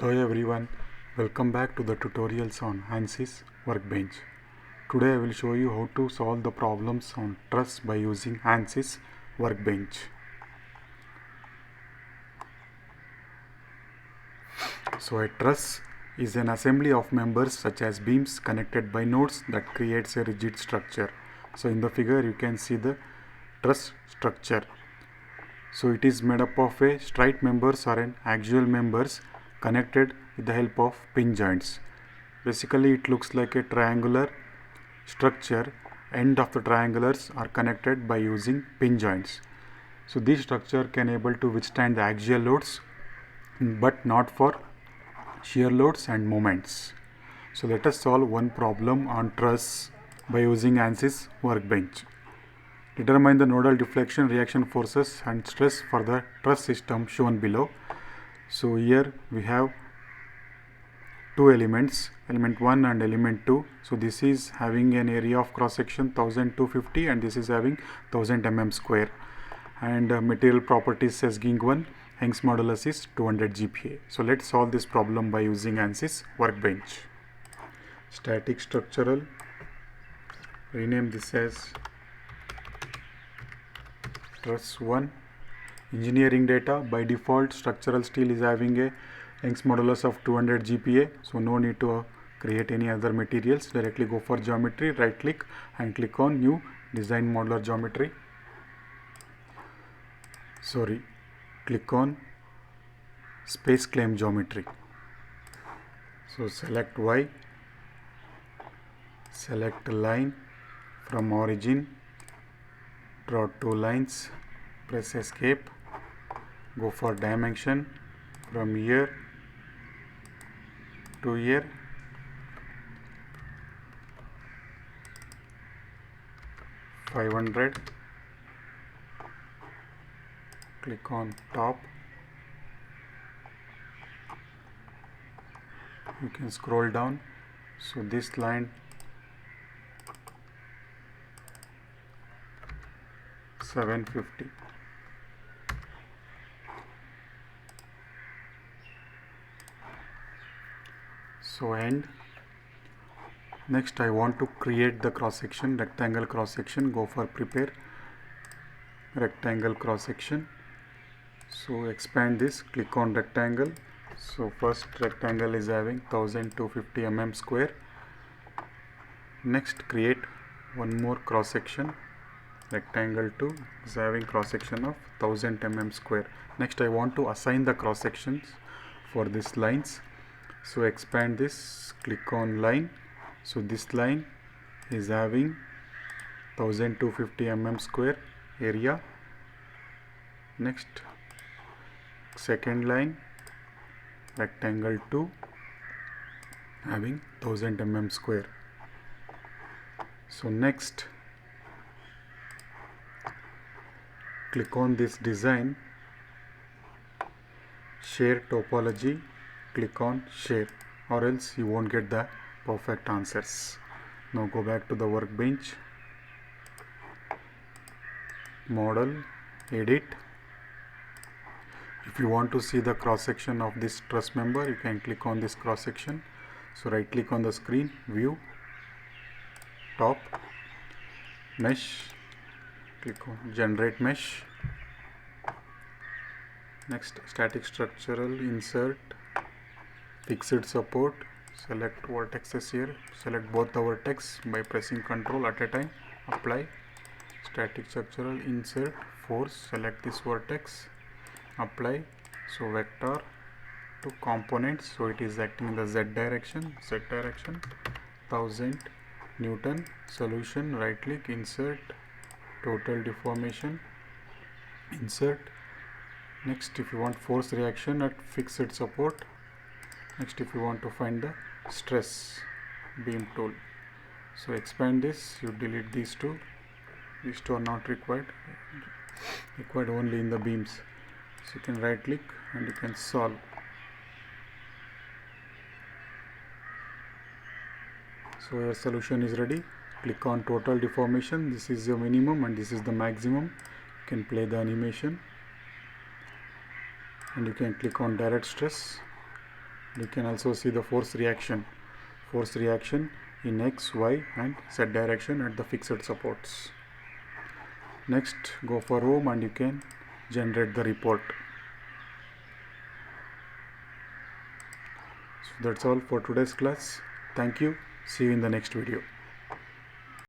Hello everyone, welcome back to the tutorials on Ansys Workbench. Today I will show you how to solve the problems on Truss by using Ansys Workbench. So a truss is an assembly of members such as beams connected by nodes that creates a rigid structure. So in the figure you can see the truss structure. So it is made up of a straight members or an axial members connected with the help of pin joints. Basically it looks like a triangular structure. End of the triangulars are connected by using pin joints. So this structure can able to withstand the axial loads but not for shear loads and moments. So let us solve one problem on truss by using Ansys Workbench. Determine the nodal deflection, reaction forces and stress for the truss system shown below. So here we have two elements, element 1 and element 2. So this is having an area of cross section 1250 and this is having 1000 mm square. And material properties says Ging 1, Young's modulus is 200 GPa. So let's solve this problem by using Ansys Workbench. Static structural, rename this as Truss 1. Engineering data, by default structural steel is having a Young's modulus of 200 GPa, so no need to create any other materials. Directly go for geometry, right click and click on new design modular geometry. Click on space claim geometry. So select Y, select line from origin, draw two lines, press escape, go for dimension from here to here, .500, click on top. You can scroll down. So this line 750. So end. Next I want to create the cross section, rectangle cross section. Go for prepare, rectangle cross section. So expand this, click on rectangle. So first rectangle is having 1250 mm square. Next create one more cross section, rectangle 2 is having cross section of 1000 mm square. Next I want to assign the cross sections for these lines. So expand this, click on line. So this line is having 1250 mm square area. Next second line, rectangle 2 having 1000 mm square. So next click on this design, share topology, click on share, or else you won't get the perfect answers. Now go back to the workbench, model, edit. If you want to see the cross section of this truss member, you can click on this cross section. So right click on the screen, view, top, mesh, click on generate mesh. Next static structural, insert, fixed support, select vertexes here, select both the vertex by pressing Ctrl at a time, apply. Static structural, insert, force, select this vertex, apply. So vector to components, so it is acting in the z direction, 1000 Newton. Solution, right click, insert, total deformation, insert. Next if you want force reaction at fixed support. Next if you want to find the stress, beam tool. So expand this, you delete these two are not required only in the beams. So you can right click and you can solve. So your solution is ready. Click on total deformation, this is your minimum and this is the maximum. You can play the animation and you can click on direct stress. You can also see the force reaction in X, Y and Z direction at the fixed supports. Next, go for home and you can generate the report. So that's all for today's class. Thank you. See you in the next video.